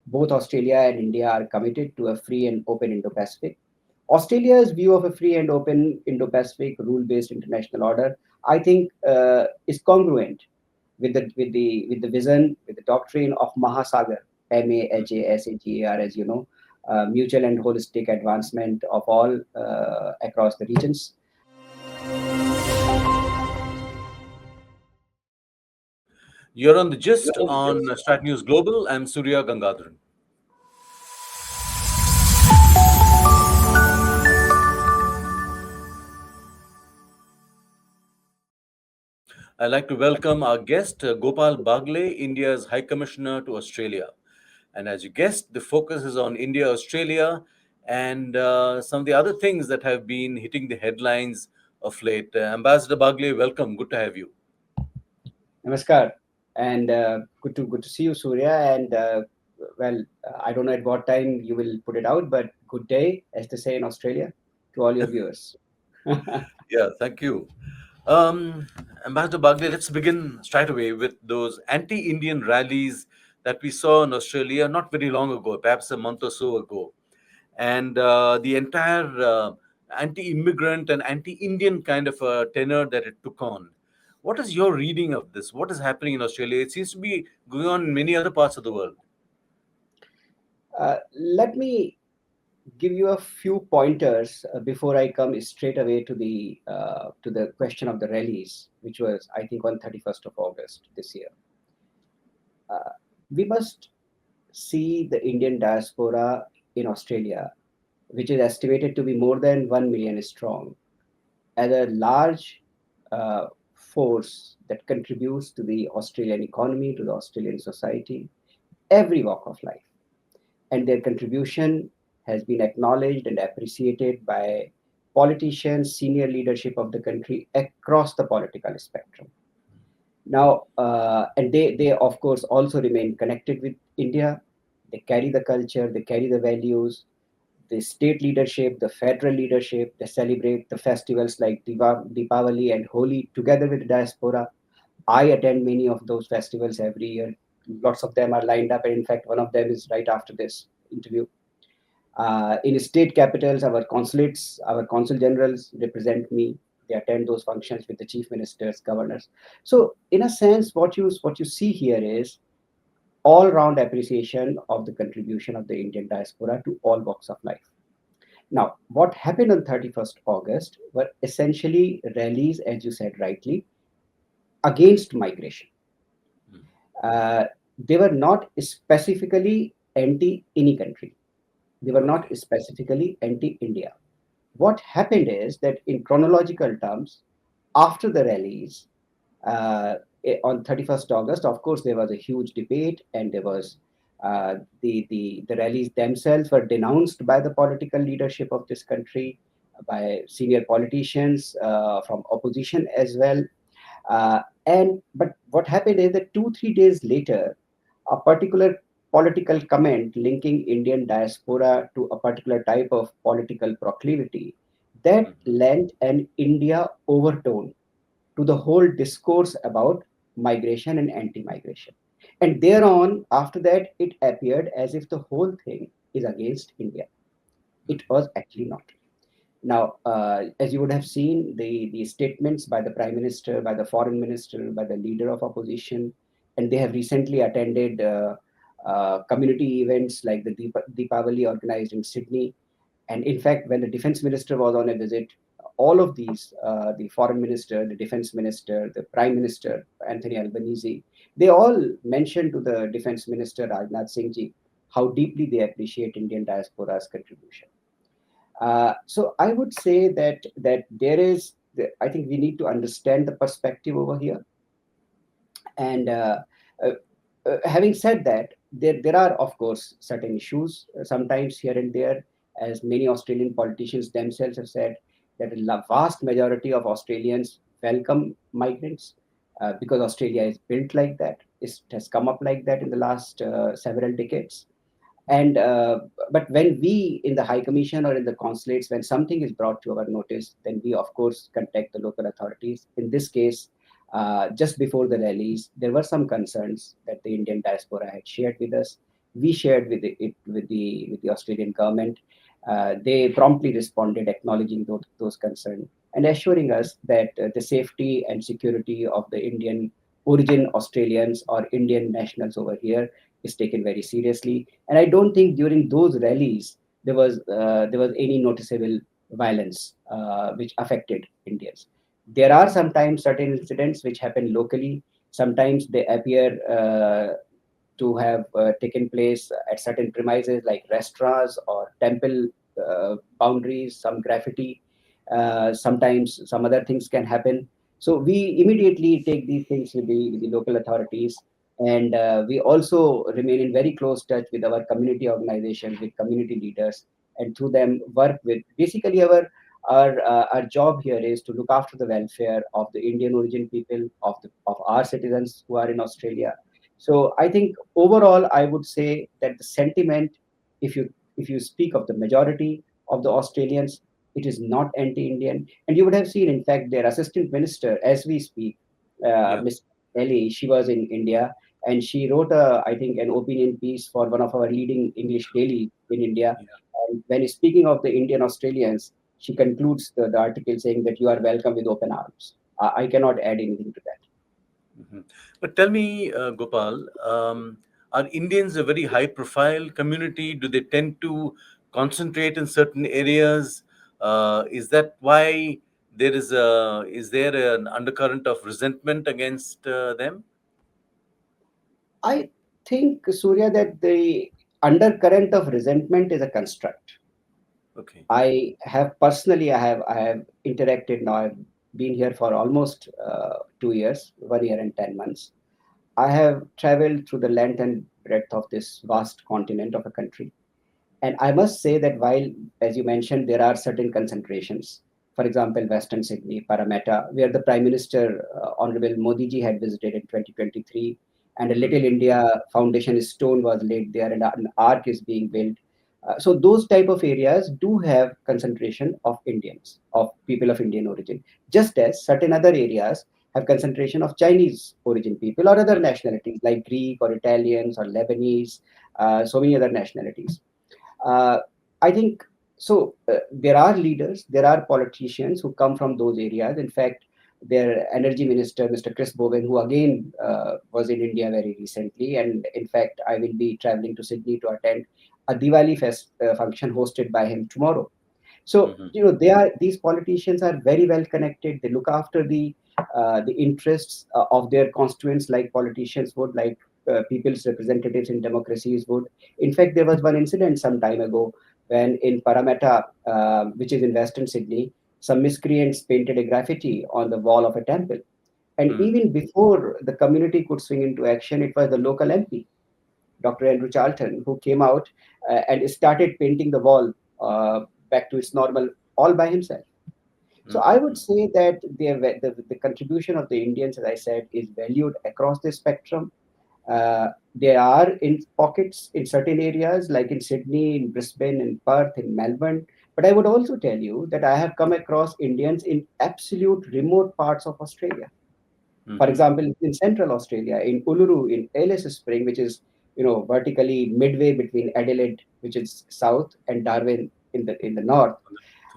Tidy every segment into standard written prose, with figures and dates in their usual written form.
Both Australia and India are committed to a free and open Indo-Pacific. Australia's view of a free and open Indo-Pacific rule-based international order, I think, is congruent with the vision, with the doctrine of Mahasagar, MAHASAGAR, as you know, mutual and holistic advancement of all across the regions. You're on the gist on Strat News Global. I'm Surya Gangadharan. I'd like to welcome our guest, Gopal Baglay, India's High Commissioner to Australia. And as you guessed, the focus is on India, Australia, and some of the other things that have been hitting the headlines of late. Ambassador Baglay, welcome. Good to have you. Namaskar, and good to see you, Surya. And I don't know at what time you will put it out, but good day, as they say in Australia, to all your viewers. Yeah, thank you. Um, Ambassador Bagley, let's begin straight away with those anti-Indian rallies that we saw in Australia not very long ago, perhaps a month or so ago, and the entire anti-immigrant and anti-Indian kind of tenor that it took on. What is your reading of this? What is happening in Australia? It seems to be going on in many other parts of the world. Let me give you a few pointers before I come straight away to the question of the rallies, which was, I think, on 31st of August this year. We must see the Indian diaspora in Australia, which is estimated to be more than 1 million strong, as a large force that contributes to the Australian economy, to the Australian society, every walk of life. And their contribution has been acknowledged and appreciated by politicians, senior leadership of the country across the political spectrum. Now, and they of course also remain connected with India. They carry the culture, they carry the values. The state leadership, the federal leadership, they celebrate the festivals like Deepavali and Holi together with the diaspora. I attend many of those festivals every year. Lots of them are lined up, and in fact, one of them is right after this interview. In state capitals, our consulates, our consul generals represent me. They attend those functions with the chief ministers, governors. So, in a sense, what you see here is all-round appreciation of the contribution of the Indian diaspora to all walks of life. Now, what happened on 31st August were essentially rallies, as you said rightly, against migration. Uh, they were not specifically anti any country. They were not Okay. specifically anti India. What happened is that, in chronological terms, after the rallies on 31st August, of course, there was a huge debate, and there was the rallies themselves were denounced by the political leadership of this country, by senior politicians from opposition as well. And but what happened is that 2 3 days later, a particular political comment linking Indian diaspora to a particular type of political proclivity that Mhm. lent an India overtone to the whole discourse about migration and anti-migration. And thereon, after that, it appeared as if the whole thing is against India. It was actually not. Now, as you would have seen, the statements by the Prime Minister, by the Foreign Minister, by the leader of opposition, and they have recently attended community events like the Deepavali organized in Sydney. And in fact, when the Defense Minister was on a visit, all of these, the Foreign Minister, the Defense Minister, the Prime Minister, Anthony Albanese, they all mentioned to the Defense Minister, Rajnath Singh ji, how deeply they appreciate Indian diaspora's contribution. So I would say that there is, I think we need to understand the perspective over here. And uh, having said that, there are of course certain issues sometimes here and there, as many Australian politicians themselves have said that a vast majority of Australians welcome migrants because Australia is built like that. It has come up like that in the last several decades. And but when we in the High Commission or in the consulates, when something is brought to our notice, then we of course contact the local authorities. In this case, just before the rallies, there were some concerns that the Indian diaspora had shared with us. we shared with the Australian government. They promptly responded, acknowledging those concerns and assuring us that the safety and security of the Indian origin Australians or Indian nationals over here is taken very seriously. And I don't think during those rallies there was any noticeable violence which affected Indians. There are sometimes certain incidents which happen locally. Sometimes they appear to have taken place at certain premises like restaurants or temple boundaries, some graffiti. Sometimes some other things can happen. So we immediately take these things with the local authorities, and we also remain in very close touch with our community organizations, with community leaders, and through them work with. Basically, our job here is to look after the welfare of the Indian origin people, of our citizens who are in Australia. So I think overall, I would say that the sentiment, if you speak of the majority of the Australians, it is not anti-Indian. And you would have seen, in fact, their assistant minister, as we speak, Yeah. Miss Ellie, she was in India, and she wrote I think, an opinion piece for one of our leading English daily in India. Yeah. And when speaking of the Indian Australians, she concludes the article saying that you are welcome with open arms. I cannot add anything to that. Mhm. But tell me, Gopal, are Indians a very high profile community? Do they tend to concentrate in certain areas? Is that why is there an undercurrent of resentment against them? I think, Surya, that the undercurrent of resentment is a construct. Okay. I have interacted now. I've been here for almost 2 years, 1 year and 10 months. I have traveled through the length and breadth of this vast continent of a country. And I must say that while, as you mentioned, there are certain concentrations, for example, Western Sydney, Parramatta, where the Prime Minister, Honorable Modi ji, had visited in 2023, and a Little Mhm. India Foundation stone was laid there, and an arc is being built. So those type of areas do have concentration of Indians, of people of Indian origin, just as certain other areas have concentration of Chinese origin people or other Okay. nationalities like Greek or Italians or Lebanese, so many other nationalities. uh, I think so. There are leaders, there are politicians who come from those areas. In fact, their energy minister, Mr. Chris Bowen, who again was in India very recently, and in fact, I will be traveling to Sydney to attend a Diwali function hosted by him tomorrow. So Mhm. these politicians are very well connected. They look after the interests of their constituents, like politicians would, like people's representatives in democracies would. In fact, there was one incident some time ago when in Parramatta, which is in Western Sydney, some miscreants painted a graffiti on the wall of a temple. And Mm. even before the community could swing into action, it was the local MP, Dr. Andrew Charlton, who came out and started painting the wall back to its normal all by himself. So I would Mhm. say that the contribution of the Indians, as I said, is valued across the spectrum. There are in pockets in certain areas, like in Sydney, in Brisbane, in Perth, in Melbourne. But I would also tell you that I have come across Indians in absolute remote parts of Australia. For Mhm. example, in central Australia, in Uluru, in Alice Spring, which is vertically midway between Adelaide, which is south, and Darwin in the north.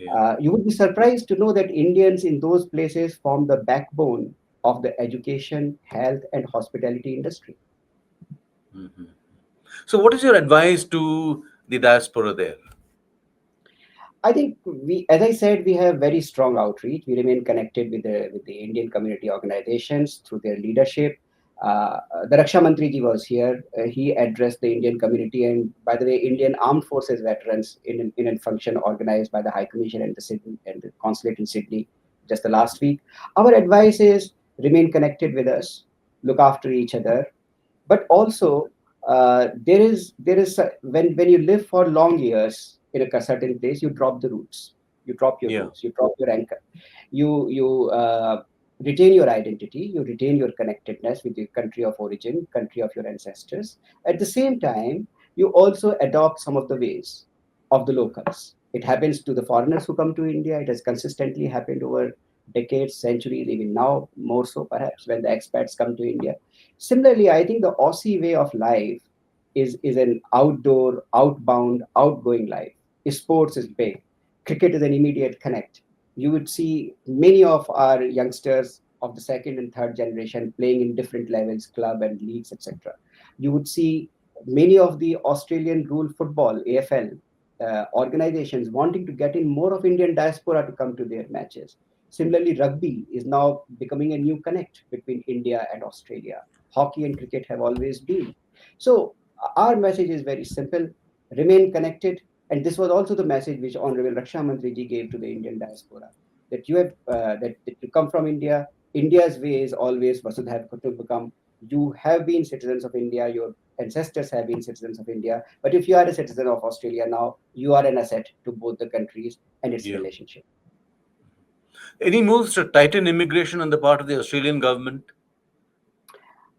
Yeah. You would be surprised to know that Indians in those places form the backbone of the education, health, and hospitality industry. Mhm. So, what is your advice to the diaspora there? I think as I said, we have very strong outreach. We remain connected with the Indian community organizations through their leadership. The Raksha Mantri ji was here. He addressed the Indian community, and by the way, Indian Armed Forces veterans in a function organized by the High Commission and the consulate in Sydney just the Mhm. last week. Our advice is remain connected with us, look after each other, but also when you live for long years in a certain place, you drop the roots, you drop your Yeah. roots, you drop your anchor, you retain your identity, you retain your connectedness with your country of origin, country of your ancestors. At the same time, you also adopt some of the ways of the locals. It happens to the foreigners who come to India. It has consistently happened over decades, centuries, even now more so perhaps when the expats come to India. Similarly, I think the Aussie way of life is an outdoor, outbound, outgoing life. Sports is big. Cricket is an immediate connect. You would see many of our youngsters of the second and third generation playing in different levels, club and leagues, etc. You would see many of the Australian rule football, AFL, organizations wanting to get in more of Indian diaspora to come to their matches. Similarly, rugby is now becoming a new connect between India and Australia. Hockey and cricket have always been. So our message is very simple: remain connected. And this was also the message which Honorable Raksha Mantri ji gave to the Indian diaspora, that you have that you come from India. India's way is always Vasudhaiva Kutumbakam. You have been citizens of India. Your ancestors have been citizens of India. But if you are a citizen of Australia now, you are an asset to both the countries and its Yeah. relationship. Any moves to tighten immigration on the part of the Australian government?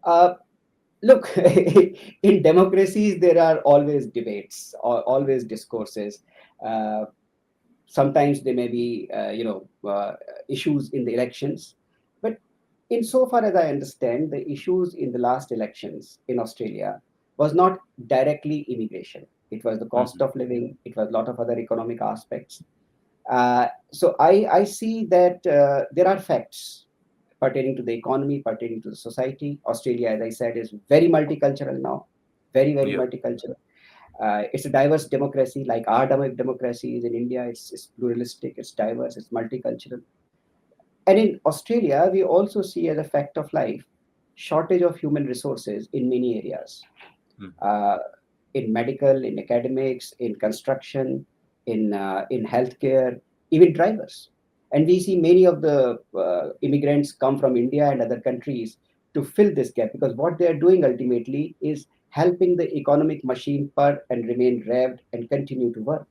Uh, Look, in democracies, there are always debates, or always discourses. Uh, Sometimes there may be, issues in the elections. But insofar as I understand, the issues in the last elections in Australia was not directly immigration. It was the cost Mhm. of living. It was a lot of other economic aspects. So I see that there are facts pertaining to the economy, pertaining to the society. Australia, as I said, is very multicultural now, very, very Yeah. multicultural. It's a diverse democracy, like our democracies in India. It's pluralistic, it's diverse, it's multicultural. And in Australia, we also see as a fact of life shortage of human resources in many areas, Mhm. uh, in medical, in academics, in construction, in healthcare, even drivers. And we see many of the immigrants come from India and other countries to fill this gap, because what they are doing ultimately is helping the economic machine purr and remain revved and continue to work.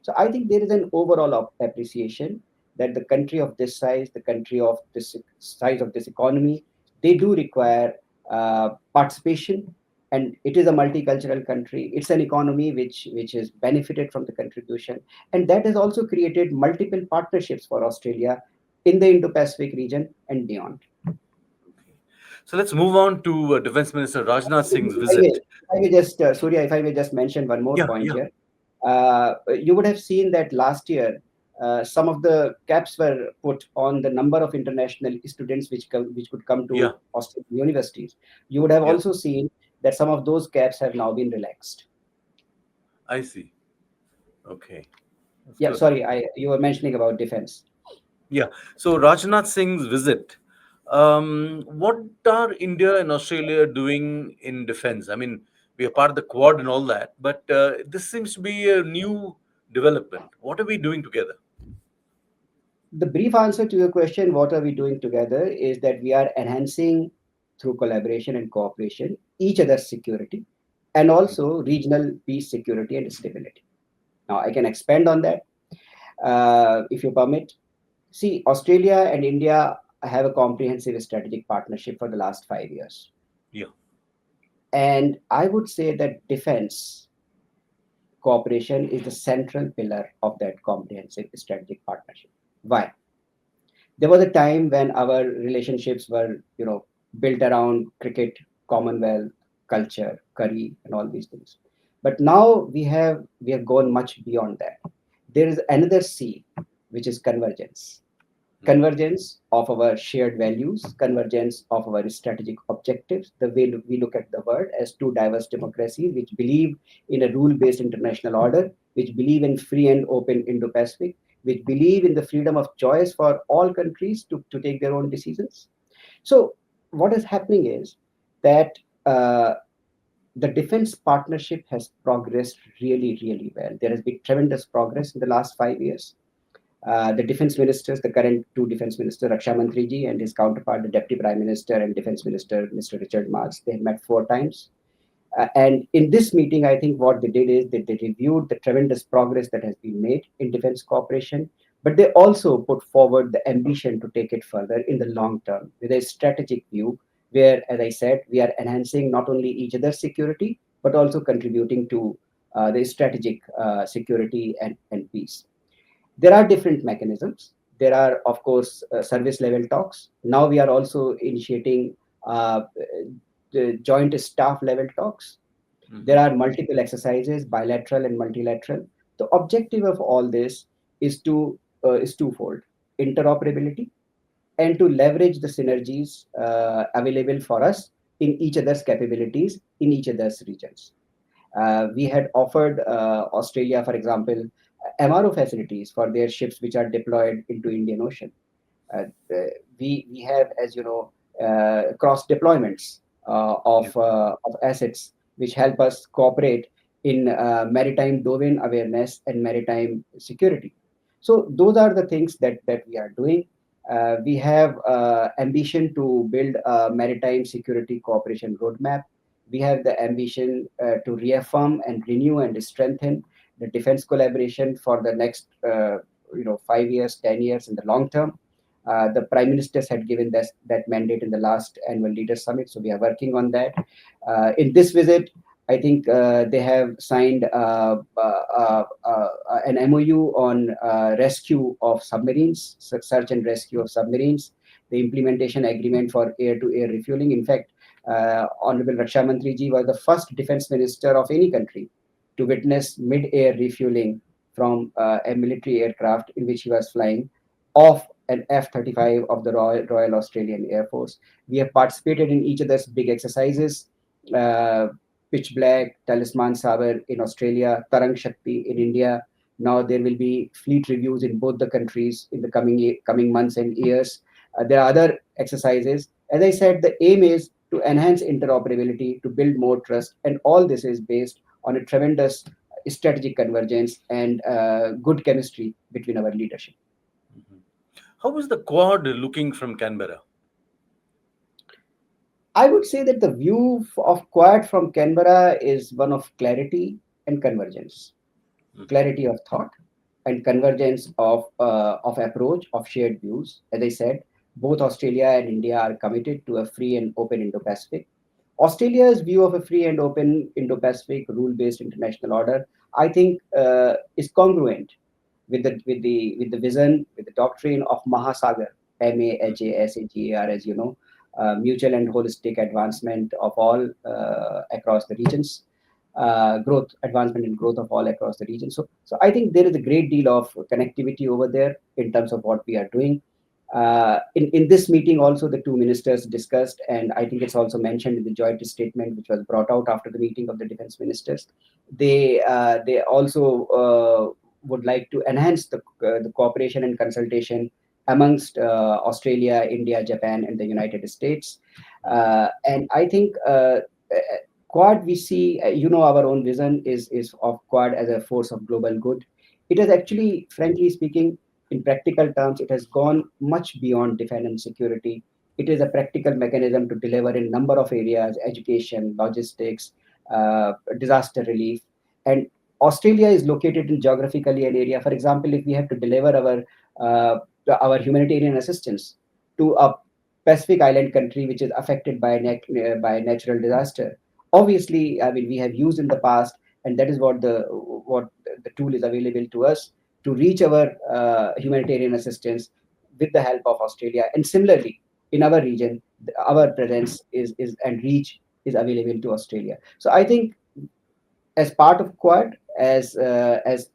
So I think there is an overall appreciation that the country of this size, the country of this size of this economy, they do require participation. And it is a multicultural country. It's an economy which has benefited from the contribution, and that has also created multiple partnerships for Australia in the Indo-Pacific region and beyond. So let's move on to Defense Minister Rajnath Singh's visit. If I may just, Surya, if I may just mention one more Yeah, point yeah, here. You would have seen that last year, some of the caps were put on the number of international students which could come yeah, to Australian universities. You would have yeah. also seen that some of those caps have now been relaxed. I see. Okay, that's Yeah, good. sorry, you were mentioning about defense. Yeah. So Rajnath Singh's visit. What are India and Australia doing in defense? I mean, we are part of the Quad and all that, but this seems to be a new development. What are we doing together? The brief answer to your question, what are we doing together, is that we are enhancing through collaboration and cooperation each other's security, and also regional peace, security, and stability. Now, I can expand on that if you permit. See, Australia and India have a comprehensive strategic partnership for the last 5 years. Yeah. And I would say that defense cooperation is the central pillar of that comprehensive strategic partnership. Why? There was a time when our relationships were, built around cricket, Commonwealth, culture, curry, and all these things. But now we have gone much beyond that. There is another C, which is convergence. Mhm. Convergence of our shared values, convergence of our strategic objectives, the way we look at the world as two diverse democracies which believe in a rule based international order, which believe in free and open Indo Pacific, which believe in the freedom of choice for all countries to take their own decisions. So, what is happening is that uh, the defense partnership has progressed really, really well. There has been tremendous progress in the last 5 years. The defense ministers, the current two defense ministers, Raksha Mantri ji and his counterpart, the deputy prime minister and defense minister, Mr. Richard Marx, they met 4 times. And in this meeting, I think what they did is that they reviewed the tremendous progress that has been made in defense cooperation, but they also put forward the ambition to take it further in the long term with a strategic view, where, as I said, we are enhancing not only each other's security, but also contributing to the strategic security and peace. There are different mechanisms. There are, of course, service level talks. Now we are also initiating the joint staff level talks. There Hmm. are multiple exercises, bilateral and multilateral. The objective of all this is twofold: interoperability and to leverage the synergies available for us in each other's capabilities in each other's regions. We had offered Australia, for example, MRO facilities for their ships which are deployed into Indian Ocean. Uh, we have, as you know, cross deployments Yeah. of assets which help us cooperate in maritime domain awareness and maritime security. So those are the things that we are doing. We have ambition to build a maritime security cooperation roadmap. We have the ambition to reaffirm and renew and strengthen the defense collaboration for the next 5 years, 10 years in the long term. The prime ministers had given that mandate in the last annual leaders summit, so we are working on that. In this visit, I think they have signed an MOU on rescue of submarines, search and rescue of submarines, the implementation agreement for air-to-air refueling. In fact, Honorable Raksha Mantri ji was the first defense minister of any country to witness mid-air refueling from a military aircraft in which he was flying of an F-35 of the Royal Australian Air Force. We have participated in each other's big exercises. Uh, Pitch Black, Talisman Saber in Australia, Tarang Shakti in India. Now there will be fleet reviews in both the countries in the coming months and years. There are other exercises. As I said, the aim is to enhance interoperability, to build more trust, and all this is based on a tremendous strategic convergence and good chemistry between our leadership. Mhm. How is the Quad looking from Canberra? I would say that the view of Quad from Canberra is one of clarity and convergence, Mhm. clarity of thought and convergence of approach, of shared views. As I said, both Australia and India are committed to a free and open Indo-Pacific. Australia's view of a free and open Indo-Pacific rule-based international order, I think, is congruent with the vision, with the doctrine of Mahasagar, MAHASAGAR, as you know, mutual and holistic advancement of all across the regions, growth, advancement and growth of all across the region. So I think there is a great deal of connectivity over there in terms of what we are doing. In this meeting, also the two ministers discussed, and I think it's also mentioned in the joint statement which was brought out after the meeting of the defense ministers. They also would like to enhance the cooperation and consultation amongst Australia, India, Japan, and the United States. Mhm. And I think Quad, we see, our own vision is of Quad as a force of global good. It has actually, frankly speaking, in practical terms, it has gone much beyond defense and security. It is a practical mechanism to deliver in number of areas: education, logistics, disaster relief. And Australia is located in geographically an area. For example, if we have to deliver our humanitarian assistance to a Pacific island country which is affected by natural disaster, obviously, I mean, we have used in the past, and that is what the tool is available to us to reach our humanitarian assistance with the help of Australia. And similarly, in our region, our presence is and reach is available to Australia. So I think as part of Quad, as as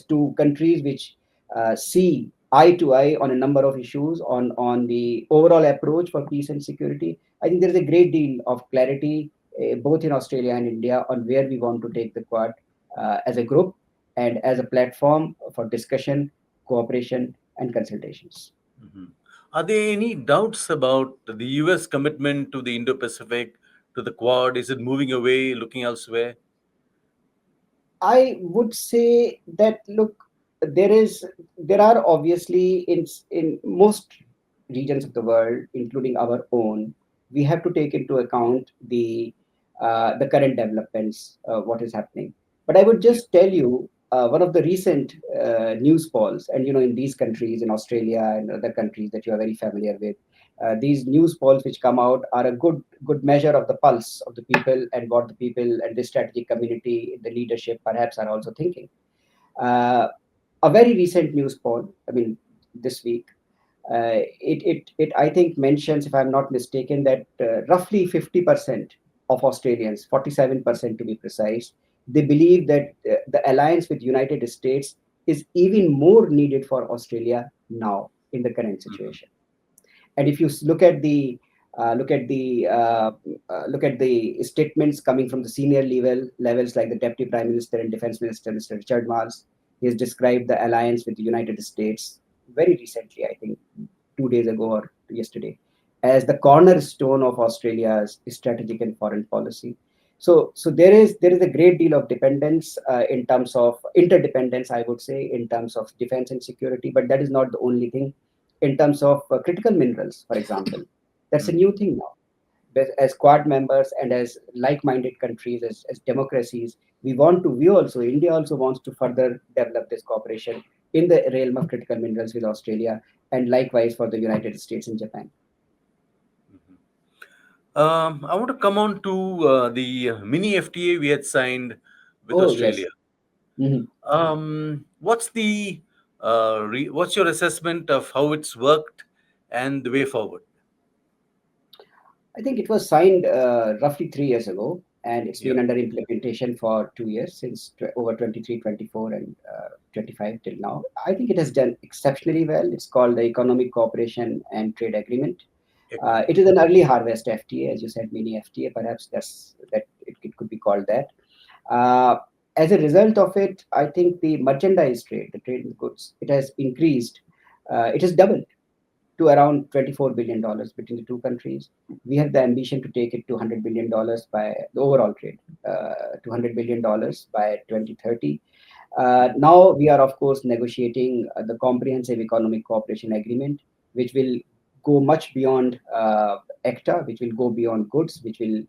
two countries which see eye to eye on a number of issues on the overall approach for peace and security. I think there is a great deal of clarity both in Australia and India on where we want to take the Quad as a group and as a platform for discussion, cooperation, and consultations. Mhm. Are there any doubts about the US commitment to the Indo Pacific, to the Quad? Is it moving away, looking elsewhere? I would say that look, there are obviously in most regions of the world, including our own, we have to take into account the current developments, what is happening. But I would Yeah. just tell you one of the recent news polls, and in these countries, in Australia and other countries that you are very familiar with, these news polls which come out are a good measure of the pulse of the people and what the people and the strategic community, the leadership perhaps are also thinking. Uh, a very recent news poll, I mean, this week, It I think mentions, if I'm not mistaken, that roughly 50% of Australians, 47% to be precise, they believe that the alliance with United States is even more needed for Australia now in the current Mhm. situation. And if you look at the look at the statements coming from the senior levels like the Deputy Prime Minister and Defense Minister, Mr. Richard Marles, he has described the alliance with the United States very recently, I think 2 days ago or yesterday, as the cornerstone of Australia's strategic and foreign policy. So there is a great deal of dependence in terms of interdependence, I would say, in terms of defense and security. But that is not the only thing. In terms of critical minerals, for example, that's a Mhm. new thing now. But as Quad members and as like-minded countries, as democracies, India also wants to further develop this cooperation in the realm of critical minerals with Australia, and likewise for the United States and Japan. Mhm. I want to come on to the mini FTA we had signed with Oh, yes. Australia. Mhm. What's your assessment of how it's worked and the way forward? I think it was signed roughly 3 years ago, and it's Yeah. been under implementation for 2 years, since over 23, 24, and 25 till now. I think it has done exceptionally well. It's called the Economic Cooperation and Trade Agreement. It Agreement. is an early harvest FTA, as you said, mini FTA. Perhaps it could be called that. Uh, as a result of it, I think the merchandise trade, the trade in goods, it has increased. It has doubled to around $24 billion between the two countries. We have the ambition to take it to $100 billion by the overall trade, to $100 billion by 2030. Now we are, of course, negotiating the comprehensive economic cooperation agreement, which will go much beyond ECTA, which will go beyond goods, which will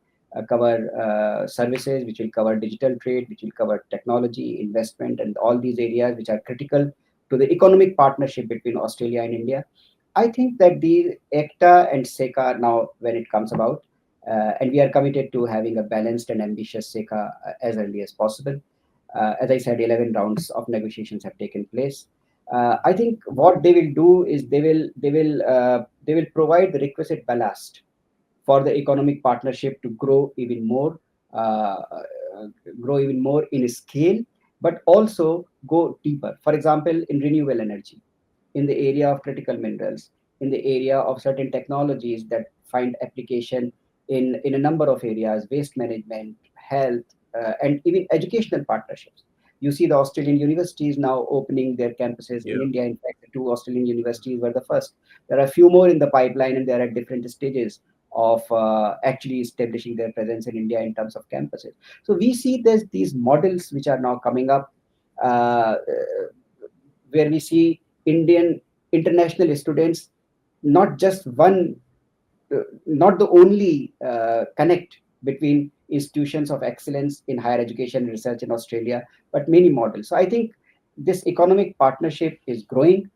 cover services, which will cover digital trade, which will cover technology, investment, and all these areas which are critical to the economic partnership between Australia and India. I think that the ECTA and SECA now, when it comes about, and we are committed to having a balanced and ambitious SECA as early as possible. As I said, 11 rounds of negotiations have taken place. I think what they will do is they will provide the requisite ballast for the economic partnership to grow even more in scale, but also go deeper. For example, in renewable energy, in the area of critical minerals, in the area of certain technologies that find application in a number of areas: waste management, health, and even educational partnerships. You see the Australian universities now opening their campuses in Yeah. India. In fact, the two Australian universities were the first. There are a few more in the pipeline, and they are at different stages of actually establishing their presence in India in terms of campuses. So we see there's these models which are now coming up, where we see Indian international students, not just one, not the only connect between institutions of excellence in higher education research in Australia, but many models. So I think this economic partnership is growing.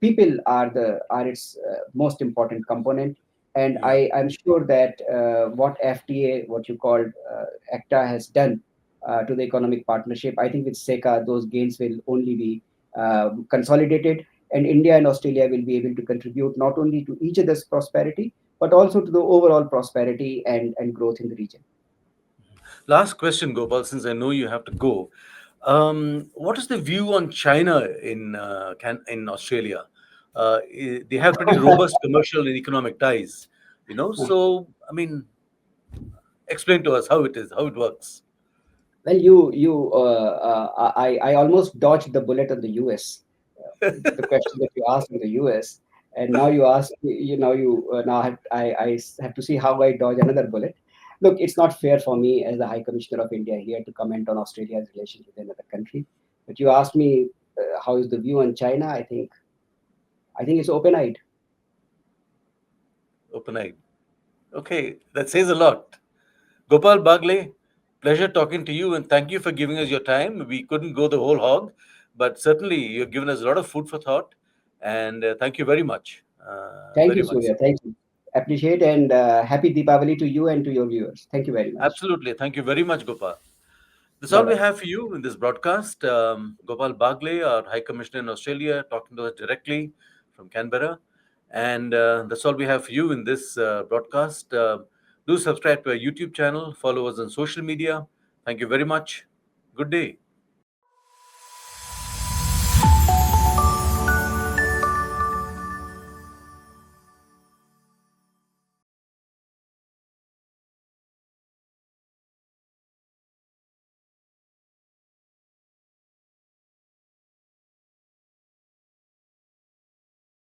People are its most important component, and Yeah. I'm sure that what FTA, what you called ACTA, has done to the economic partnership, I think with SECA those gains will only be consolidated, and India and Australia will be able to contribute not only to each other's prosperity but also to the overall prosperity and growth in the region. Last question, Gopal, since I know you have to go. What is the view on China in Australia? They have pretty robust commercial and economic ties, So, I mean, explain to us how it is, how it works. Well, I almost dodged the bullet on the U.S. The question that you asked in the U.S. And now you ask, now have to see how I dodge another bullet. Look, it's not fair for me as the High Commissioner of India here to comment on Australia's relations with another country. But you asked me how is the view on China. I think it's open-eyed. Open eyed. Okay, that says a lot. Gopal Baglay, pleasure talking to you and thank you for giving us your time. We couldn't go the whole hog, but certainly you've given us a lot of food for thought. And thank you very much. Thank Very you, much Surya. so. Thank you. Appreciate, and happy Deepavali to you and to your viewers. Thank you very much. Absolutely. Thank you very much, Gopal. That's Bye all we bye. have for you in this broadcast. Gopal Baglay, our High Commissioner in Australia, talking to us directly from Canberra. And that's all we have for you in this broadcast. Do subscribe to our YouTube channel, follow us on social media. Thank you very much. Good day.